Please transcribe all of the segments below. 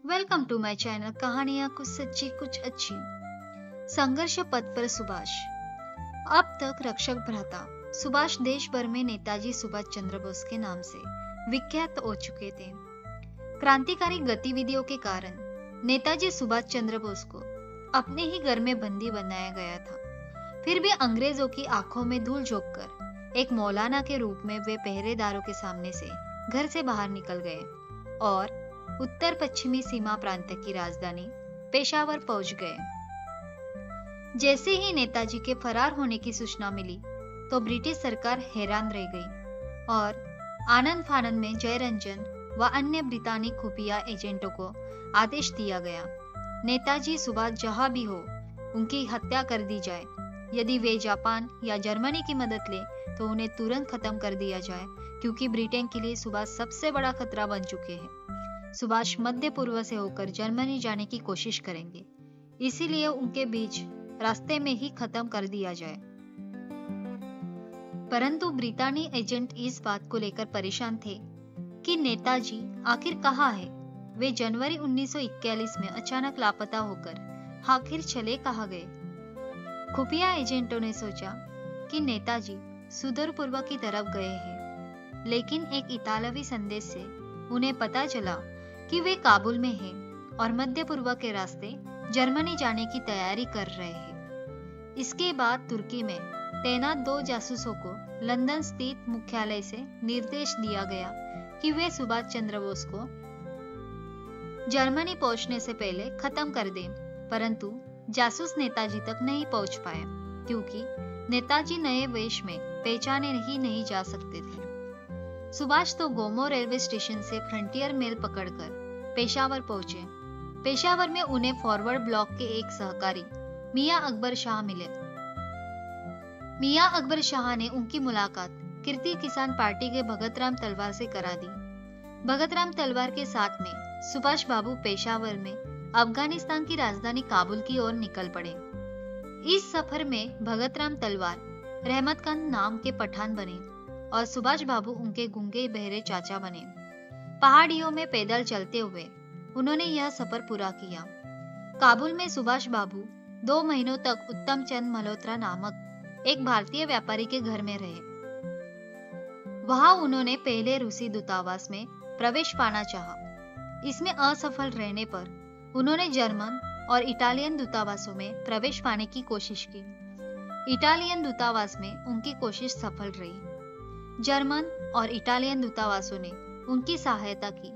Welcome to my channel कहानियां कुछ सच्ची कुछ अच्छी। संघर्ष पथ पर सुभाष। अब तक रक्षक भ्राता सुभाष देश भर में नेताजी सुभाष चंद्र बोस के नाम से विख्यात हो चुके थे। क्रांतिकारी गतिविधियों के कारण नेताजी सुभाष चंद्र बोस को अपने ही घर में बंदी बनाया गया था। फिर भी अंग्रेजों की आंखों में धूल झोंककर एक मौलाना के रूप में वे पहरेदारों के सामने से घर से बाहर निकल गए और उत्तर पश्चिमी सीमा प्रांत की राजधानी पेशावर पहुंच गए। जैसे ही नेताजी के फरार होने की सूचना मिली तो ब्रिटिश सरकार हैरान रह गई और आनंद फानंद में जयरंजन व अन्य ब्रितानी खुफिया एजेंटों को आदेश दिया गया, नेताजी सुभाष जहां भी हो उनकी हत्या कर दी जाए। यदि वे जापान या जर्मनी की मदद ले तो उन्हें तुरंत खत्म कर दिया जाए, क्योंकि ब्रिटेन के लिए सुभाष सबसे बड़ा खतरा बन चुके हैं। सुभाष मध्य पूर्व से होकर जर्मनी जाने की कोशिश करेंगे, इसीलिए उनके बीच रास्ते में ही खत्म कर दिया जाए। परंतु ब्रितानी एजेंट इस बात को लेकर परेशान थे कि नेताजी आखिर कहाँ है। वे जनवरी 1941 में अचानक लापता होकर आखिर चले कहाँ गए। खुफिया एजेंटों ने सोचा कि नेताजी सुदूर पूर्व की तरफ गए हैं, लेकिन एक इतालवी संदेश से उन्हें पता चला कि वे काबुल में हैं और मध्य पूर्व के रास्ते जर्मनी जाने की तैयारी कर रहे हैं। इसके बाद तुर्की में तैनात 2 जासूसों को लंदन स्थित मुख्यालय से निर्देश दिया गया कि वे सुभाष चंद्र बोस को जर्मनी पहुंचने से पहले खत्म कर दें, परंतु जासूस नेताजी तक नहीं पहुंच पाए, क्योंकि नेताजी नए वेश में पहचाने ही नहीं जा सकते थे। सुभाष तो गोमो रेलवे स्टेशन से फ्रंटियर मेल पकड़कर पेशावर पहुंचे। पेशावर में उन्हें फॉरवर्ड ब्लॉक के एक सहकारी मियां अकबर शाह मिले। मियां अकबर शाह ने उनकी मुलाकात कीर्ति किसान पार्टी के भगत राम तलवार से करा दी। भगत राम तलवार के साथ में सुभाष बाबू पेशावर में अफगानिस्तान की राजधानी काबुल की ओर निकल पड़े। इस सफर में भगत राम तलवार रहमत खान नाम के पठान बने और सुभाष बाबू उनके गूंगे बहरे चाचा बने। पहाड़ियों में पैदल चलते हुए उन्होंने यह सफर पूरा किया। काबुल में सुभाष बाबू 2 महीनों तक उत्तम चंद मल्होत्रा नामक एक भारतीय व्यापारी के घर में रहे। वहां उन्होंने पहले रूसी दूतावास में प्रवेश पाना चाहा। इसमें असफल रहने पर उन्होंने जर्मन और इटालियन दूतावासों में प्रवेश पाने की कोशिश की। इटालियन दूतावास में उनकी कोशिश सफल रही। जर्मन और इटालियन दूतावासों ने उनकी सहायता की।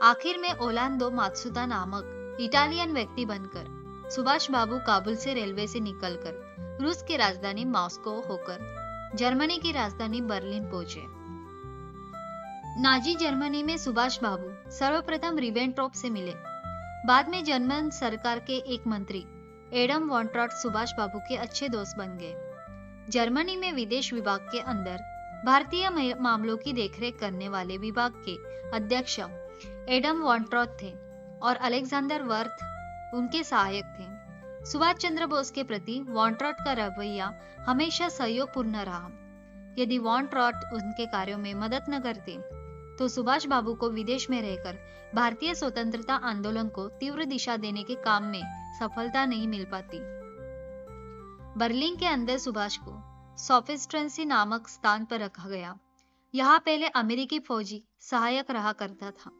आखिर में ओलांदो मात्सुदा नामक इटालियन व्यक्ति बनकर सुभाष बाबू काबुल से रेलवे से निकलकर रूस की राजधानी मॉस्को होकर जर्मनी की राजधानी बर्लिन पहुंचे। नाजी जर्मनी में सुभाष बाबू सर्वप्रथम रिबेनट्रोप से मिले। बाद में जर्मन सरकार के एक मंत्री एडम वॉन ट्रॉट सुभाष बाबू के अच्छे दोस्त बन गए। जर्मनी में विदेश विभाग के अंदर भारतीय मामलों की देखरेख करने वाले विभाग के अध्यक्ष एडम वॉन ट्रॉट थे और अलेक्जेंडर वर्थ उनके सहायक थे। सुभाष चंद्र बोस के प्रति वॉन ट्रॉट का रवैया हमेशा सहयोगपूर्ण रहा। यदि वॉन ट्रॉट उनके कार्यों में मदद न करते तो सुभाष बाबू को विदेश में रहकर भारतीय स्वतंत्रता आंदोलन को तीव्र दिशा देने के काम में सफलता नहीं मिल पाती। बर्लिन के अंदर सुभाष को सोफिस्ट्रेंसी नामक स्थान पर रखा गया। यहाँ पहले अमेरिकी फौजी सहायक रहा करता था।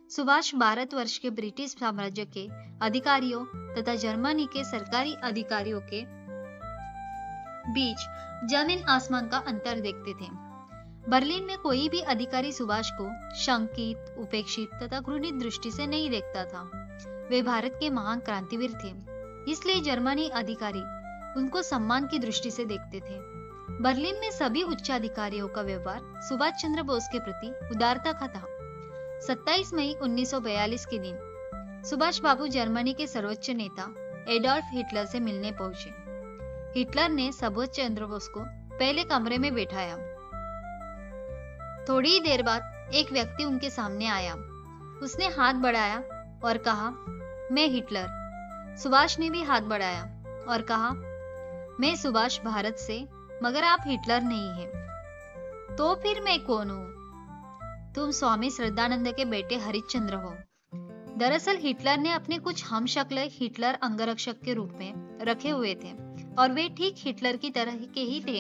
सुभाष भारतवर्ष के ब्रिटिश साम्राज्य के अधिकारियों तथा जर्मनी के सरकारी अधिकारियों के बीच जमीन आसमान का अंतर देखते थे। बर्लिन में कोई भी अधिकारी सुभाष को शंकित, उपेक्षित तथा घृणित दृष्टि से नहीं देखता था। वे भारत के महान क्रांतिवीर थे, इसलिए जर्मनी अधिकारी उनको सम्मान की दृष्टि से देखते थे। बर्लिन में सभी उच्चाधिकारियों का व्यवहार सुभाष चंद्र बोस के प्रति उदारता का था। 27 मई 1942 के दिन सुभाष बाबू जर्मनी के सर्वोच्च नेता एडोल्फ हिटलर से मिलने पहुंचे। हिटलर ने सुभाष चंद्र बोस को पहले कमरे में बैठाया। थोड़ी ही देर बाद एक व्यक्ति उनके सामने आया। उसने हाथ बढ़ाया और कहा, मैं हिटलर। सुभाष ने भी हाथ बढ़ाया और कहा, मैं सुभाष भारत से, मगर आप हिटलर नहीं हैं। तो फिर मैं कौन हूं? तुम स्वामी श्रद्धानंद के बेटे हरिश्चंद्र हो। दरअसल हिटलर ने अपने कुछ हमशक्ल हिटलर अंगरक्षक के रूप में रखे हुए थे और वे ठीक हिटलर की तरह के ही थे।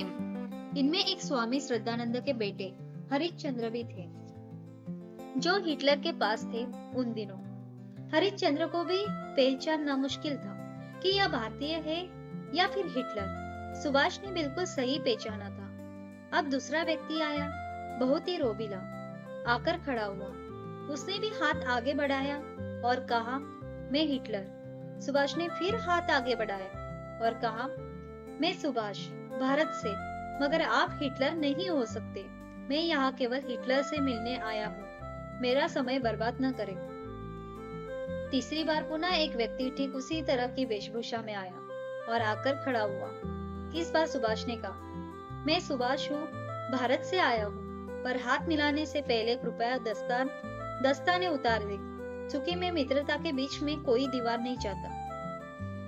इनमें एक स्वामी श्रद्धानंद के बेटे हरिश्चंद्र भी थे, जो हिटलर के पास थे उन दिनों। हरिश्चंद्र को भी पहचानना मुश्किल था कि यह भारतीय है या फिर हिटलर। सुभाष ने बिल्कुल सही पहचाना था। अब दूसरा व्यक्ति आया, बहुत ही रोबीला, आकर खड़ा हुआ। उसने भी हाथ आगे बढ़ाया और कहा, मैं हिटलर। सुभाष ने फिर हाथ आगे बढ़ाया और कहा, मैं सुभाष, भारत से, मगर आप हिटलर नहीं हो सकते। मैं यहाँ केवल हिटलर से मिलने आया हूँ। मेरा समय बर्बाद न करें। तीसरी बार पुनः एक व्यक्ति ठीक उसी तरह की वेशभूषा में आया और आकर खड़ा हुआ। इस बार सुभाष ने कहा, मैं सुभाष हूँ, भारत से आया हूँ, पर हाथ मिलाने से पहले कृपया दस्ताने उतार दे, क्योंकि मैं मित्रता के बीच में कोई दीवार नहीं चाहता।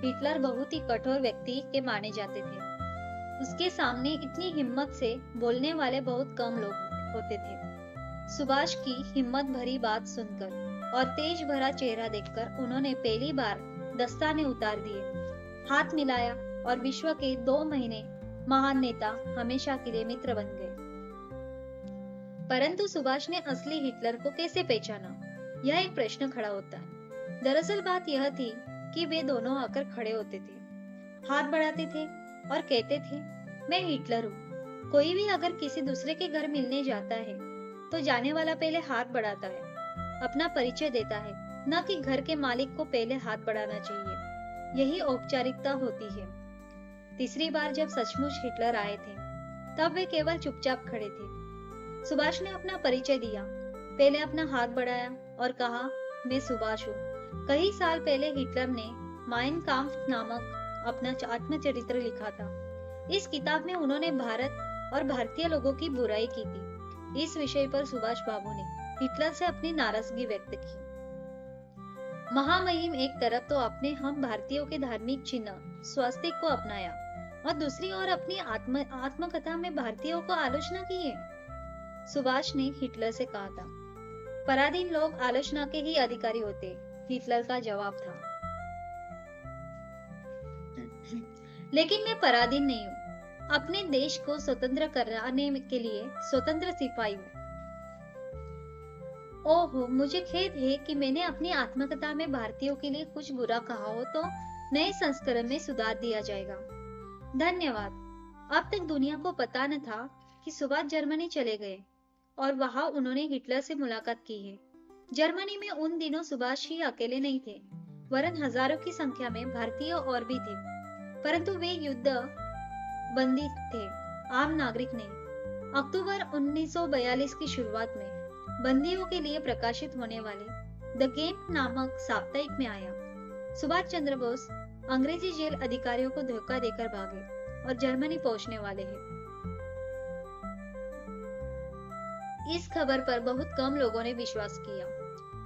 हिटलर बहुत ही कठोर व्यक्ति के माने जाते थे। उसके सामने इतनी हिम्मत से बोलने वाले बहुत कम लोग होते थे। सुभाष की हिम्मत भरी बात सुनकर और तेज भरा चेहरा देखकर उन्होंने पहली बार दस्ताने उतार दिए, हाथ मिलाया और विश्व के 2 महीने महान नेता हमेशा के लिए मित्र बन गए। परंतु सुभाष ने असली हिटलर को कैसे पहचाना, यह एक प्रश्न खड़ा होता है। दरअसल बात यह थी कि वे दोनों आकर खड़े होते थे, हाथ बढ़ाते थे और कहते थे, मैं हिटलर हूँ। कोई भी अगर किसी दूसरे के घर मिलने जाता है तो जाने वाला पहले हाथ बढ़ाता है, अपना परिचय देता है, न कि घर के मालिक को पहले हाथ बढ़ाना चाहिए। यही औपचारिकता होती है। तीसरी बार जब सचमुच हिटलर आए थे, तब वे केवल चुपचाप खड़े थे। सुभाष ने अपना परिचय दिया, पहले अपना हाथ बढ़ाया और कहा, मैं सुभाष हूँ। कई साल पहले हिटलर ने माइन काम्फ नामक अपना आत्मचरित्र लिखा था। इस किताब में उन्होंने भारत और भारतीय लोगों की बुराई की थी। इस विषय पर सुभाष बाबू ने हिटलर से अपनी नाराजगी व्यक्त की। महामहिम एक तरफ तो अपने हम भारतीयों के धार्मिक चिन्ह स्वास्तिक को अपनाया और दूसरी ओर अपनी आत्मकथा में भारतीयों को आलोचना की है। सुभाष ने हिटलर से कहा था, पराधीन लोग आलोचना के ही अधिकारी होते। हिटलर का जवाब था, लेकिन मैं पराधीन नहीं हूँ। अपने देश को स्वतंत्र कराने के लिए स्वतंत्र सिपाही हूँ। ओहो, मुझे खेद है कि मैंने अपनी आत्मकथा में भारतीयों के लिए कुछ बुरा कहा हो तो नए संस्करण में सुधार दिया जाएगा। धन्यवाद। अब तक दुनिया को पता न था कि सुभाष जर्मनी चले गए और वहां उन्होंने हिटलर से मुलाकात की है। जर्मनी में उन दिनों सुभाष ही अकेले नहीं थे, वरन हजारों की संख्या में भारतीय और भी थे, परंतु वे युद्ध बंदी थे, आम नागरिक नहीं। अक्टूबर 1942 की शुरुआत में बंदियों के लिए प्रकाशित होने वाले द गेम नामक साप्ताहिक में आया। सुभाष चंद्र बोस अंग्रेजी जेल अधिकारियों को धोखा देकर भागे और जर्मनी पहुंचने वाले हैं। इस खबर पर बहुत कम लोगों ने विश्वास किया,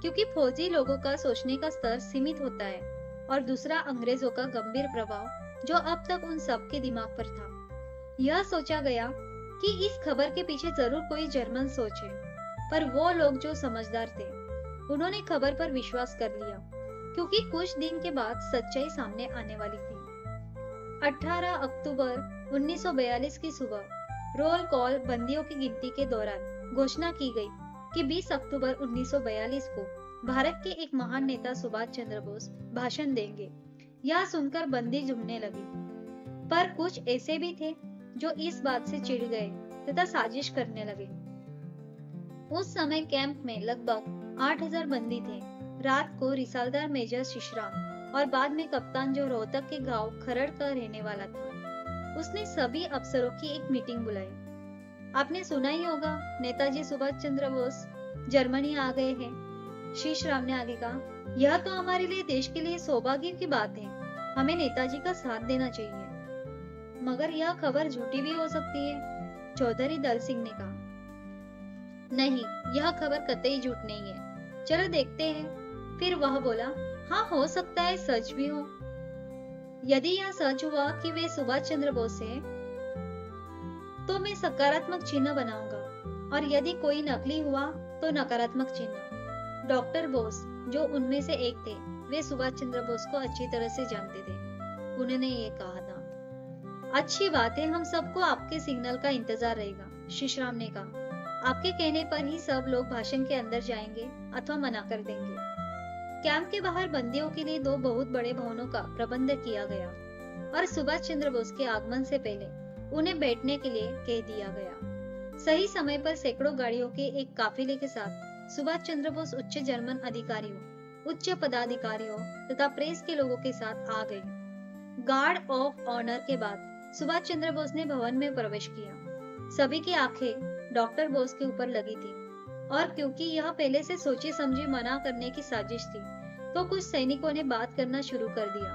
क्योंकि फौजी लोगों का सोचने का स्तर सीमित होता है और दूसरा अंग्रेजों का गंभीर प्रभाव जो अब तक उन सबके दिमाग पर था। यह सोचा गया कि इस खबर के पीछे जरूर कोई जर्मन सोच है, पर वो लोग जो समझदार थे उन्होंने खबर पर विश्वास कर लिया, क्योंकि कुछ दिन के बाद सच्चाई सामने आने वाली थी। 18 अक्टूबर 1942 की सुबह रोल कॉल बंदियों की गिनती के दौरान घोषणा की गई कि 20 अक्टूबर 1942 को भारत के एक महान नेता सुभाष चंद्र बोस भाषण देंगे। यह सुनकर बंदी झूमने लगी, पर कुछ ऐसे भी थे जो इस बात से चिढ़ गए तथा साजिश करने लगे। उस समय कैंप में लगभग 8000 बंदी थे। रात को रिसालदार मेजर शिशराम और बाद में कप्तान, जो रोहतक के गांव खरड़ का रहने वाला था, उसने सभी अफसरों की एक मीटिंग बुलाई। आपने सुना ही होगा, नेताजी सुभाष चंद्र बोस जर्मनी आ गए हैं। शिशराम ने आगे कहा, यह तो हमारे लिए, देश के लिए सौभाग्य की बात है। हमें नेताजी का साथ देना चाहिए, मगर यह खबर झूठी भी हो सकती है। चौधरी दल सिंह ने कहा, नहीं, यह खबर कतई झूठ नहीं है, चलो देखते हैं। फिर वह बोला, हाँ, हो सकता है सच भी हो। यदि यह सच हुआ कि वे सुभाष चंद्र बोस हैं, तो मैं सकारात्मक चिन्ह बनाऊंगा, और यदि कोई नकली हुआ तो नकारात्मक चिन्ह। डॉक्टर बोस, जो उनमें से एक थे, वे सुभाष चंद्र बोस को अच्छी तरह से जानते थे। उन्होंने ये कहा था, अच्छी बात है, हम सबको आपके सिग्नल का इंतजार रहेगा। शिशराम ने कहा, आपके कहने पर ही सब लोग भाषण के अंदर जाएंगे अथवा मना कर देंगे। कैंप के बाहर बंदियों के लिए 2 बहुत बड़े भवनों का प्रबंध किया गया और सुभाष चंद्र बोस के आगमन से पहले उन्हें बैठने के लिए कह दिया गया। सही समय पर सैकड़ों गाड़ियों के एक काफिले के साथ सुभाष चंद्र बोस उच्च जर्मन अधिकारियों, उच्च पदाधिकारियों तथा प्रेस के लोगों के साथ आ गए। गार्ड ऑफ ऑनर के बाद सुभाष चंद्र बोस ने भवन में प्रवेश किया। सभी की आंखें डॉक्टर बोस के ऊपर लगी थी और क्योंकि यह पहले से सोचे समझे मना करने की साजिश थी, तो कुछ सैनिकों ने बात करना शुरू कर दिया,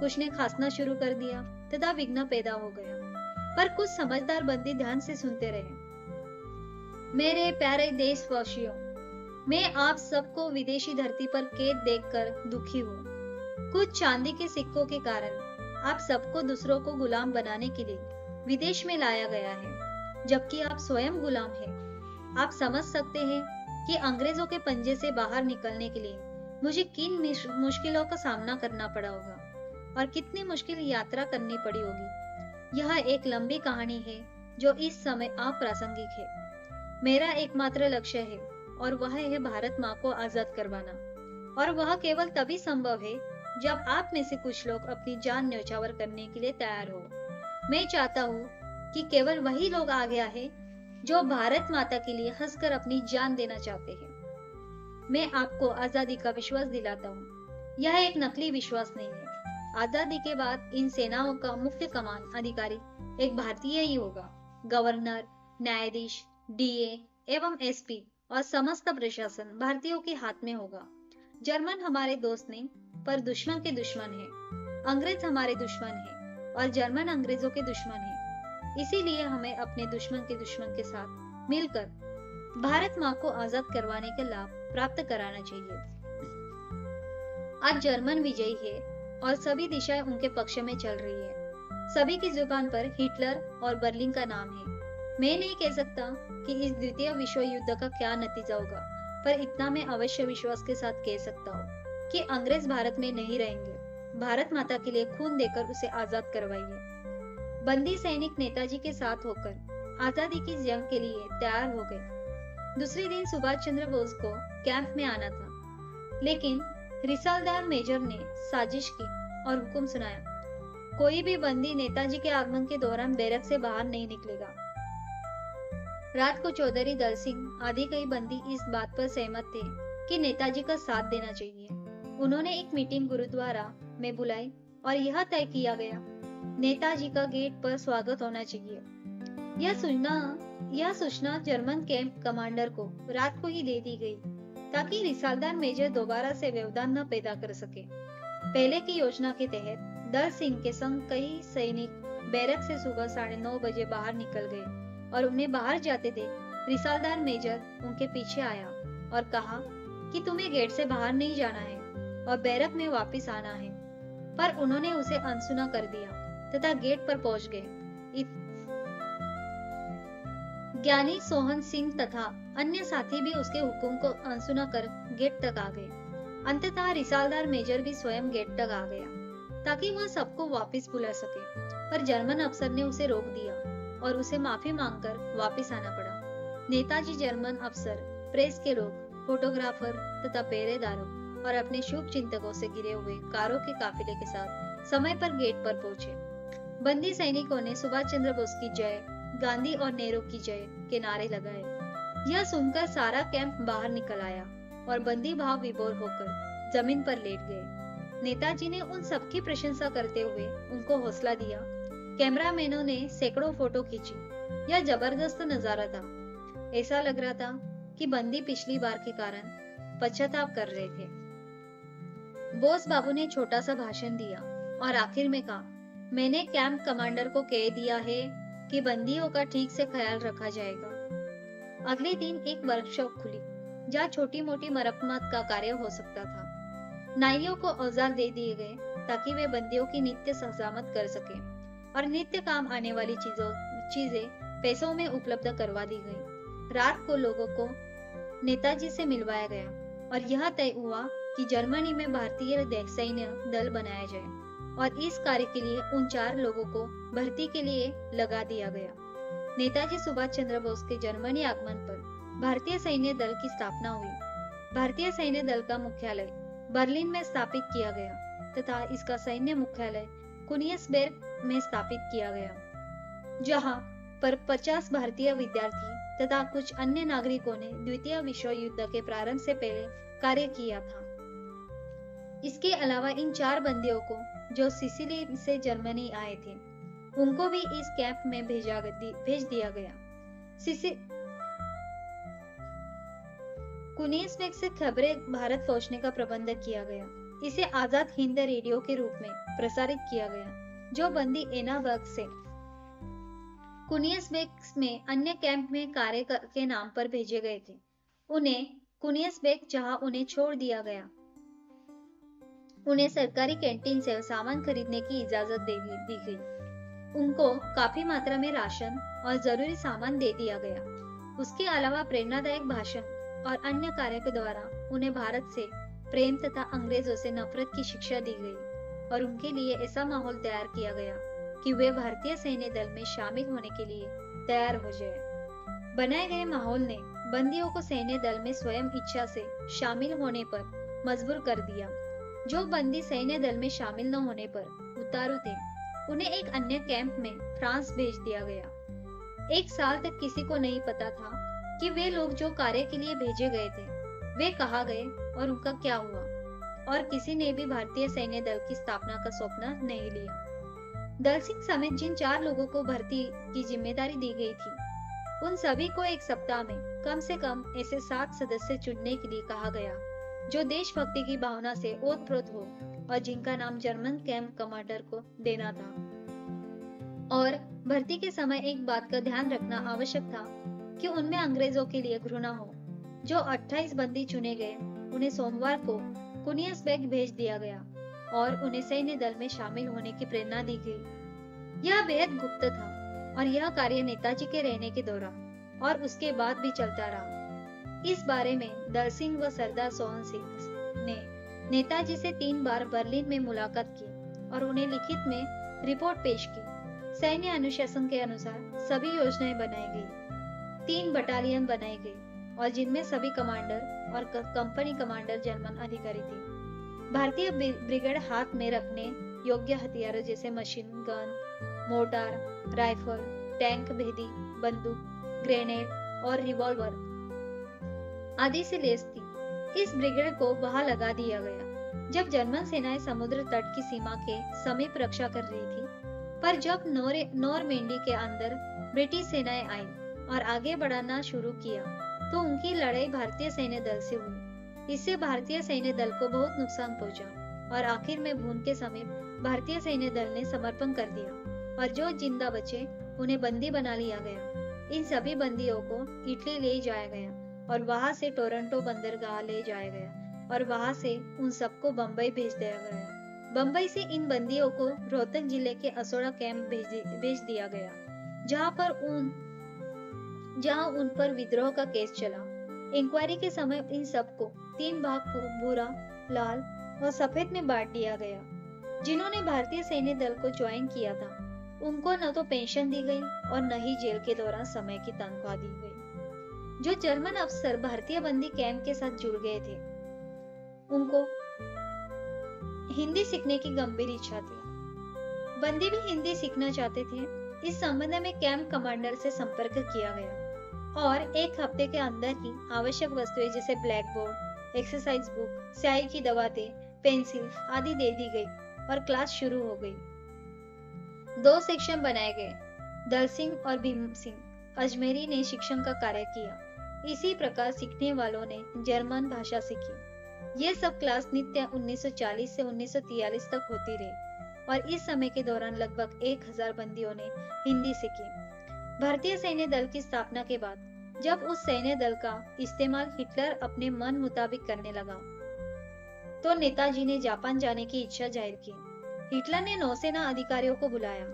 कुछ ने खांसना शुरू कर दिया तथा विघ्न पैदा हो गया। पर कुछ समझदार बंदी ध्यान से सुनते रहे। मेरे प्यारे देशवासियों, मैं आप सबको विदेशी धरती पर कैद देखकर दुखी हूँ। कुछ चांदी के सिक्कों के कारण आप सबको दूसरों को गुलाम बनाने के लिए विदेश में लाया गया है, जबकि आप स्वयं गुलाम हैं। आप समझ सकते हैं कि अंग्रेजों के पंजे से बाहर निकलने के लिए मुझे किन मुश्किलों का सामना करना पड़ा होगा और कितनी मुश्किल यात्रा करनी पड़ी होगी। यह एक लंबी कहानी है जो इस समय अप्रासंगिक है। मेरा एकमात्र लक्ष्य है और वह है भारत माँ को आजाद करवाना, और वह केवल तभी संभव है जब आप में से कुछ लोग अपनी जान न्यौछावर करने के लिए तैयार हो। मैं चाहता हूँ कि केवल वही लोग आगे आए जो भारत माता के लिए हंसकर अपनी जान देना चाहते हैं। मैं आपको आजादी का विश्वास दिलाता हूँ। यह एक नकली विश्वास नहीं है। आजादी के बाद इन सेनाओं का मुख्य कमान अधिकारी एक भारतीय ही होगा। गवर्नर, न्यायाधीश, डीए एवं एसपी और समस्त प्रशासन भारतीयों के हाथ में होगा। जर्मन हमारे दोस्त नहीं, पर दुश्मन के दुश्मन है। अंग्रेज हमारे दुश्मन है और जर्मन अंग्रेजों के दुश्मन है। इसीलिए हमें अपने दुश्मन के साथ मिलकर भारत माँ को आजाद करवाने का लाभ प्राप्त कराना चाहिए। आज जर्मन विजयी है और सभी दिशाएं उनके पक्ष में चल रही है। सभी की जुबान पर हिटलर और बर्लिन का नाम है। मैं नहीं कह सकता कि इस द्वितीय विश्व युद्ध का क्या नतीजा होगा, पर इतना मैं अवश्य विश्वास के साथ कह सकता हूँ कि अंग्रेज भारत में नहीं रहेंगे। भारत माता के लिए खून देकर उसे आजाद करवाइए। बंदी सैनिक नेताजी के साथ होकर आजादी की जंग के लिए तैयार हो गए। दूसरे दिन सुभाष चंद्र बोस को कैंप में आना था, लेकिन रिसालदार मेजर ने साजिश की और हुक्म सुनाया, कोई भी बंदी नेताजी के आगमन के दौरान बैरक से बाहर नहीं निकलेगा। रात को चौधरी दल सिंह आदि कई बंदी इस बात पर सहमत थे कि नेताजी का साथ देना चाहिए। उन्होंने एक मीटिंग गुरुद्वारा में बुलाई और यह तय किया गया, नेताजी का गेट पर स्वागत होना चाहिए। यह सूचना जर्मन कैंप कमांडर को रात को ही दे दी गई, ताकि रिसालदार मेजर दोबारा से व्यवधान न पैदा कर सके। पहले की योजना के तहत दल सिंह के संग कई सैनिक बैरक से सुबह 9:30 बजे बाहर निकल गए और उन्हें बाहर जाते देख रिसालदार मेजर उनके पीछे आया और कहा कि तुम्हें गेट से बाहर नहीं जाना है और बैरक में वापस आना है, पर उन्होंने उसे अनसुना कर दिया तथा गेट पर पहुंच गए। ज्ञानी सोहन सिंह तथा अन्य साथी भी उसके हुक्म को अनसुना कर गेट तक आ गए। अंततः रिसालदार मेजर भी स्वयं गेट तक आ गया ताकि वह सबको वापस बुला सके, पर जर्मन अफसर ने उसे रोक दिया और उसे माफी मांगकर वापस आना पड़ा। नेताजी जर्मन अफसर, प्रेस के लोग, फोटोग्राफर तथा पहरेदारों और अपने शुभ चिंतकों से घिरे हुए कारों के काफिले के साथ समय पर गेट पर पहुंचे। बंदी सैनिकों ने सुभाष चंद्र बोस की जय, गांधी और नेहरू की जय के नारे लगाए। यह सुनकर सारा कैंप बाहर निकल आया और बंदी भाव विभोर होकर जमीन पर लेट गए। नेताजी ने उन सबकी प्रशंसा करते हुए उनको हौसला दिया। कैमरामैनों ने सैकड़ों फोटो खींची। यह जबरदस्त नजारा था। ऐसा लग रहा था कि बंदी पिछली बार के कारण पश्चाताप कर रहे थे। बोस बाबू ने छोटा सा भाषण दिया और आखिर में कहा, मैंने कैंप कमांडर को कह दिया है कि बंदियों का ठीक से ख्याल रखा जाएगा। अगले दिन एक वर्कशॉप खुली जहाँ छोटी मोटी मरम्मत का कार्य हो सकता था। नाइयों को औजार दे दिए गए ताकि वे बंदियों की नित्य हजामत कर सके और नित्य काम आने वाली चीजें पैसों में उपलब्ध करवा दी गई। रात को लोगों को नेताजी से मिलवाया गया। और यह तय हुआ कि जर्मनी में भारतीय सैन्य दल बनाया जाए और इस कार्य के लिए उन 4 लोगों को भर्ती के लिए लगा दिया गया। नेताजी सुभाष चंद्र बोस के जर्मनी आगमन पर भारतीय सैन्य दल की स्थापना हुई। भारतीय सैन्य दल का मुख्यालय बर्लिन में स्थापित किया गया तथा इसका सैन्य मुख्यालय कुनियसबर्ग में स्थापित किया गया, जहां पर 50 भारतीय विद्यार्थी तथा कुछ अन्य नागरिकों ने द्वितीय विश्व युद्ध के प्रारंभ से पहले कार्य किया था। इसके अलावा इन 4 बंदियों को जो सिसिली से जर्मनी आए थे, उनको भी इस कैंप में भेज दिया गया। कुनियसबर्ग से खबरें भारत पहुंचने का प्रबंध किया गया। इसे आजाद हिंद रेडियो के रूप में प्रसारित किया गया, जो बंदी एनाबर्ग से कुनियसबर्ग में अन्य कैंप में कार्य के नाम पर भेजे गए थे, उन्हें कुनियसबर्ग जहां उन्हें छोड़ दिया गया, उन्हें सरकारी कैंटीन से सामान खरीदने की इजाजत दी गई। उनको काफी मात्रा में राशन और जरूरी सामान दे दिया गया। उसके अलावा प्रेरणादायक भाषण और अन्य कार्यों के द्वारा उन्हें भारत से प्रेम तथा अंग्रेजों से नफरत की शिक्षा दी गई और उनके लिए ऐसा माहौल तैयार किया गया कि वे भारतीय सैन्य दल में शामिल होने के लिए तैयार हो जाए। बनाए गए माहौल ने बंदियों को सैन्य दल में स्वयं इच्छा से शामिल होने पर मजबूर कर दिया। जो बंदी सैन्य दल में शामिल न होने पर उतारू थे, उन्हें एक अन्य कैंप में फ्रांस भेज दिया गया। 1 साल तक किसी को नहीं पता था कि वे लोग जो कार्य के लिए भेजे गए थे, वे कहाँ गए और उनका क्या हुआ, और किसी ने भी भारतीय सैन्य दल की स्थापना का स्वप्न नहीं लिया। दल सिंह समेत जिन 4 लोगों को भर्ती की जिम्मेदारी दी गई थी, उन सभी को 1 सप्ताह में कम से कम ऐसे 7 सदस्य चुनने के लिए कहा गया जो देशभक्ति की भावना से ओतप्रोत हो और जिनका नाम जर्मन कैंप कमांडर को देना था। और भर्ती के समय एक बात का ध्यान रखना आवश्यक था कि उनमें अंग्रेजों के लिए घृणा हो। जो 28 बंदी चुने गए, उन्हें सोमवार को कुनियसबर्ग भेज दिया गया और उन्हें सैन्य दल में शामिल होने की प्रेरणा दी गई। यह बेहद गुप्त था और यह कार्य नेताजी के रहने के दौरान और उसके बाद भी चलता रहा। इस बारे में दल सिंह व सरदार सोहन सिंह ने नेताजी से 3 बार बर्लिन में मुलाकात की और उन्हें लिखित में रिपोर्ट पेश की। सैन्य अनुशासन के अनुसार सभी योजनाएं बनाई गई। 3 बटालियन बनाई गई और जिनमें सभी कमांडर और कंपनी कमांडर जर्मन अधिकारी थे। भारतीय ब्रिगेड हाथ में रखने योग्य हथियारों जैसे machine gun, mortar, rifle, tank, भेदी बंदूक, ग्रेनेड और रिवॉल्वर आदि से लैस थी। इस ब्रिगेड को वहां लगा दिया गया जब जर्मन सेनाएं समुद्र तट की सीमा के समीप रक्षा कर रही थी। पर जब नॉरमैंडी के अंदर ब्रिटिश सेनाएं आई और आगे बढ़ाना शुरू किया, तो उनकी लड़ाई भारतीय सैन्य दल से हुई। इससे भारतीय सैन्य दल को बहुत नुकसान पहुंचा और आखिर में भून के समीप भारतीय सैन्य दल ने समर्पण कर दिया और जो जिंदा बचे उन्हें बंदी बना लिया गया। इन सभी बंदियों को इटली ले जाया गया और वहां से टोरंटो बंदरगाह ले जाया गया और वहां से उन सबको बंबई भेज दिया गया। बंबई से इन बंदियों को रोहतक जिले के असोड़ा कैंप भेज दिया गया, जहां उन पर विद्रोह का केस चला। इंक्वायरी के समय इन सबको 3 भाग भूरा, लाल और सफेद में बांट दिया गया। जिन्होंने भारतीय सैन्य दल को ज्वाइन किया था, उनको न तो पेंशन दी गई और न ही जेल के दौरान समय की तनख्वाह दी गई। जो जर्मन अफसर भारतीय बंदी कैंप के साथ जुड़ गए थे, उनको हिंदी सीखने की गंभीर इच्छा थी। बंदी भी हिंदी सीखना चाहते थे। इस संबंध में कैंप कमांडर से संपर्क किया गया और 1 हफ्ते के अंदर ही आवश्यक वस्तुएं जैसे ब्लैक बोर्ड, एक्सरसाइज बुक, स्याही की दवातें, पेंसिल आदि दे दी गई और क्लास शुरू हो गई। 2 सेक्शन बनाए गए। दल सिंह और भीम सिंह अजमेरी ने शिक्षण का कार्य किया। इसी प्रकार सीखने वालों ने जर्मन भाषा सीखी। ये सब क्लास नित्य 1940 से 1943 तक होती रही और इस समय के दौरान लगभग 1000 बंदियों ने हिंदी सीखी। भारतीय सैन्य दल की स्थापना के बाद जब उस सैन्य दल का इस्तेमाल हिटलर अपने मन मुताबिक करने लगा, तो नेताजी ने जापान जाने की इच्छा जाहिर की। हिटलर ने नौसेना अधिकारियों को बुलाया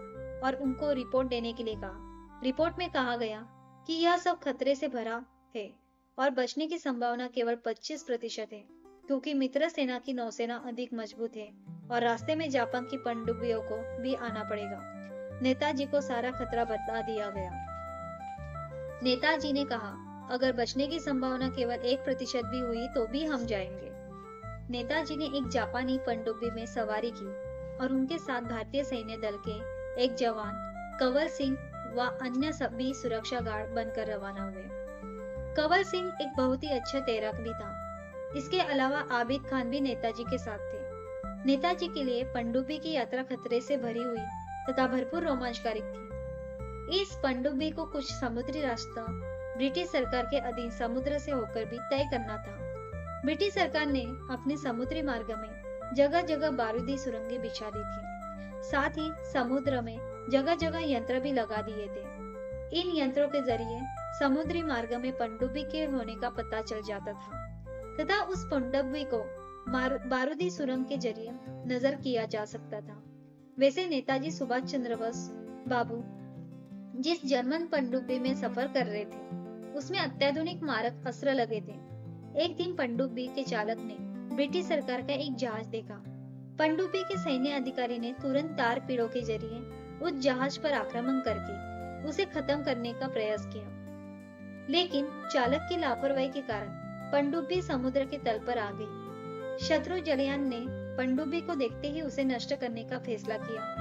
और उनको रिपोर्ट देने के लिए कहा। रिपोर्ट में कहा गया कि यह सब खतरे से भरा है और बचने की संभावना केवल 25% है। क्योंकि मित्र सेना की नौसेना अधिक मजबूत है और रास्ते में जापान की पनडुब्बियों को भी आना पड़ेगा। नेताजी को सारा खतरा बता दिया गया। नेताजी ने कहा, अगर बचने की संभावना केवल 1% भी हुई तो भी हम जाएंगे। नेताजी ने एक जापानी पनडुब्बी में सवारी की और उनके साथ भारतीय सैन्य दल के एक जवान कंवर सिंह व अन्य सभी सुरक्षा गार्ड बनकर रवाना हुए। कंवर सिंह एक बहुत ही अच्छा तैराक भी था। इसके अलावा आबिद खान भी नेताजी के साथ थे। नेताजी के लिए पनडुब्बी की यात्रा खतरे से भरी हुई तथा भरपूर रोमांचकारी थी। इस पनडुब्बी को कुछ समुद्री रास्ता ब्रिटिश सरकार के अधीन समुद्र से होकर भी तय करना था। ब्रिटिश सरकार ने अपने समुद्री मार्ग में जगह जगह बारूदी सुरंगें बिछा दी थी। साथ ही समुद्र में जगह जगह यंत्र भी लगा दिए थे। इन यंत्रों के जरिए समुद्री मार्ग में पनडुब्बी के होने का पता चल जाता था तथा उस पनडुब्बी को बारूदी सुरंग के जरिए नजर किया जा सकता था। वैसे नेताजी सुभाष चंद्र बोस बाबू जिस जर्मन पनडुब्बी में सफर कर रहे थे उसमें अत्याधुनिक मारक अस्त्र लगे थे। एक दिन पनडुब्बी के चालक ने ब्रिटिश सरकार का एक जहाज देखा। पनडुब्बी के सैन्य अधिकारी ने तुरंत तार पीड़ों के जरिए उस जहाज पर आक्रमण करके उसे खत्म करने का प्रयास किया, लेकिन चालक की लापरवाही के कारण पनडुब्बी समुद्र के तल पर आ गई। शत्रु जलयान ने पनडुब्बी को देखते ही उसे नष्ट करने का फैसला किया।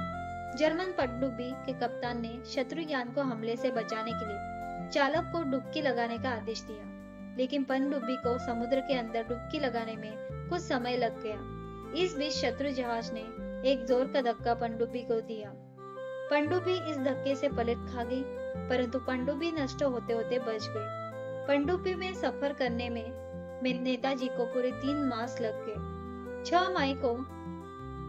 जर्मन पनडुब्बी के कप्तान ने शत्रु यान को हमले से बचाने के लिए चालक को डुबकी लगाने का आदेश दिया, लेकिन पनडुब्बी को समुद्र के अंदर डुबकी लगाने में कुछ समय लग गया। इस बीच शत्रु जहाज ने एक जोर का धक्का पनडुब्बी को दिया। पनडुब्बी इस धक्के से पलट खा गई, परंतु पनडुब्बी नष्ट होते होते बच गई। पनडुब्बी में सफर करने में नेताजी को पूरे 3 मास लग गए। 6 मई को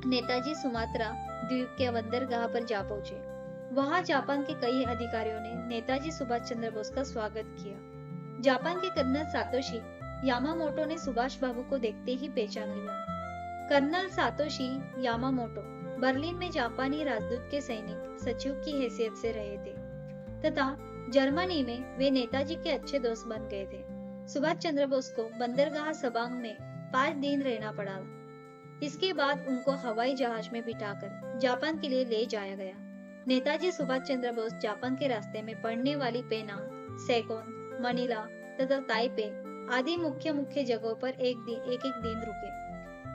नेताजी सुमात्रा द्वीप के बंदरगाह पर जा पहुंचे। वहां जापान के कई अधिकारियों ने नेताजी सुभाष चंद्र बोस का स्वागत किया। जापान के कर्नल सातोशी यामामोटो ने सुभाष बाबू को देखते ही पहचान लिया। कर्नल सातोशी यामामोटो बर्लिन में जापानी राजदूत के सैनिक सचिव की हैसियत से रहे थे तथा जर्मनी में वे नेताजी के अच्छे दोस्त बन गए थे। सुभाष चंद्र बोस को बंदरगाह सबांग में 5 दिन रहना पड़ा। इसके बाद उनको हवाई जहाज में बिठाकर जापान के लिए ले जाया गया। नेताजी सुभाष चंद्र बोस जापान के रास्ते में पड़ने वाली पेनांग, सैगोन, मनीला तथा ताइपे आदि मुख्य जगहों पर एक दिन रुके।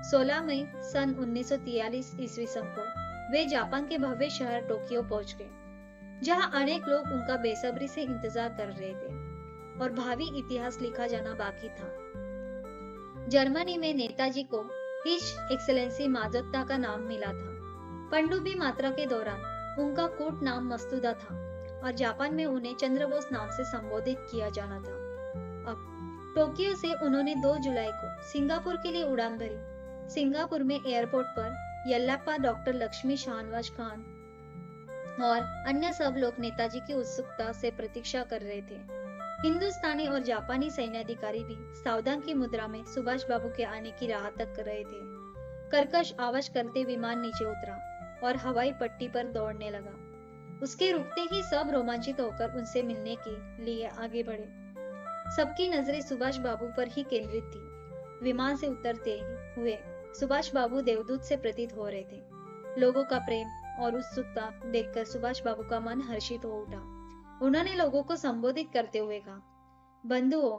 16 मई सन 1943 ईस्वी को वे जापान के भव्य शहर टोक्यो पहुंच गए, जहां अनेक लोग उनका बेसब्री से इंतजार कर रहे थे और भावी इतिहास लिखा जाना बाकी था। जर्मनी में नेताजी को हिज एक्सेलेंसी माजोत्ता का नाम मिला था। पनडुब्बी यात्रा के दौरान उनका कोट नाम मस्तूदा था और जापान में उन्हें चंद्रबोस नाम से संबोधित किया जाना था। अब टोक्यो से उन्होंने 2 जुलाई को सिंगापुर के लिए उड़ान भरी। सिंगापुर में एयरपोर्ट पर यल्लाप्पा, डॉक्टर लक्ष्मी शाहनवाज खान और अन्य सब लोग नेताजी की उत्सुकता से प्रतीक्षा कर रहे थे। हिंदुस्तानी और जापानी सैन्य अधिकारी भी सावधान की मुद्रा में सुभाष बाबू के आने की राह तक कर रहे थे। कर्कश आवाज करते विमान नीचे उतरा और हवाई पट्टी पर दौड़ने लगा। उसके रुकते ही सब रोमांचित होकर उनसे मिलने के लिए आगे बढ़े। सबकी नजरें सुभाष बाबू पर ही केंद्रित थी। विमान से उतरते हुए सुभाष बाबू देवदूत से प्रतीत हो रहे थे। लोगों का प्रेम और उत्सुकता देखकर सुभाष बाबू का मन हर्षित हो उठा। उन्होंने लोगों को संबोधित करते हुए कहा, बंधुओं,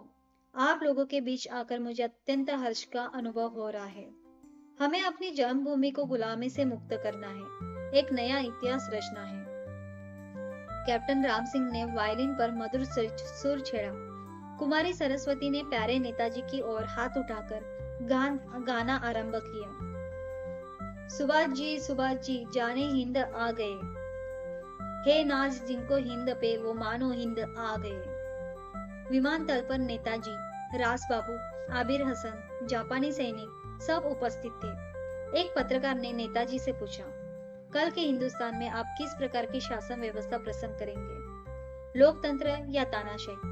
आप लोगों के बीच आकर मुझे अत्यंत हर्ष का अनुभव हो रहा है। हमें अपनी जन्मभूमि को गुलामी से मुक्त करना है, एक नया इतिहास रचना है। कैप्टन राम सिंह ने वायलिन पर मधुर सुर छेड़ा। कुमारी सरस्वती ने प्यारे नेताजी की ओर हाथ उठाकर गाना आरंभ किया। सुभाष जी जाने हिंद आ गए, हे नाज जिनको हिंद पे वो मानो हिंद आ गए। विमानतल पर नेताजी, रास बाबू, आबिर हसन, जापानी सैनिक सब उपस्थित थे। एक पत्रकार ने नेताजी से पूछा, कल के हिंदुस्तान में आप किस प्रकार की शासन व्यवस्था पसंद करेंगे, लोकतंत्र या तानाशाही?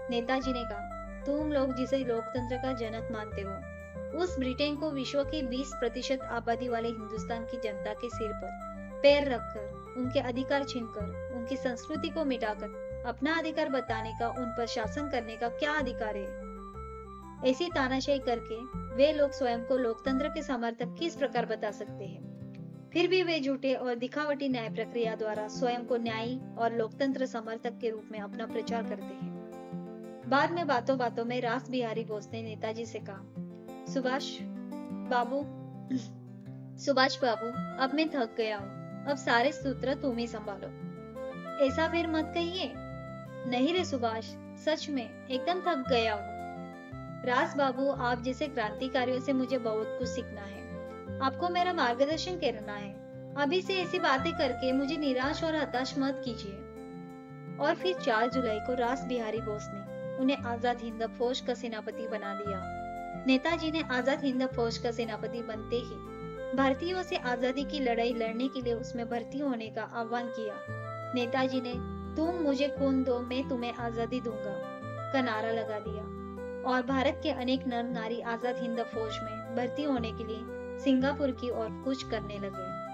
नेताजी ने कहा, तुम लोग जिसे लोकतंत्र का जनक मानते हो, उस ब्रिटेन को विश्व की 20% आबादी वाले हिंदुस्तान की जनता के सिर पर पैर रखकर, उनके अधिकार छीनकर, उनकी संस्कृति को मिटाकर अपना अधिकार बताने का, उन पर शासन करने का क्या अधिकार है? ऐसी तानाशाही करके वे लोग स्वयं को लोकतंत्र के समर्थक किस प्रकार बता सकते हैं? फिर भी वे झूठे और दिखावटी न्याय प्रक्रिया द्वारा स्वयं को न्यायी और लोकतंत्र समर्थक के रूप में अपना प्रचार करते हैं। बाद में बातों बातों में रास बिहारी बोस ने नेताजी से कहा, बाबू सुभाष बाबू, अब मैं थक गया हूँ, अब सारे सूत्र तुम ही संभालो। ऐसा फिर मत कहिए। नहीं रे सुभाष, सच में एकदम थक गया हूँ। रास बाबू, आप जैसे क्रांतिकारियों से मुझे बहुत कुछ सीखना है। आपको मेरा मार्गदर्शन करना है। अभी से ऐसी बातें करके मुझे निराश और हताश मत कीजिए। और फिर 4 जुलाई को रास बिहारी बोस ने उन्हें आजाद हिंद फौज का सेनापति बना दिया। नेताजी ने आजाद हिंद फौज का सेनापति बनते ही भारतीयों से आजादी की लड़ाई लड़ने के लिए उसमें भर्ती होने का आह्वान किया। नेताजी ने तुम मुझे खून दो, मैं तुम्हें आजादी दूंगा का नारा लगा दिया और भारत के अनेक नर नारी आजाद हिंद फौज में भर्ती होने के लिए सिंगापुर की ओर कूच करने लगे।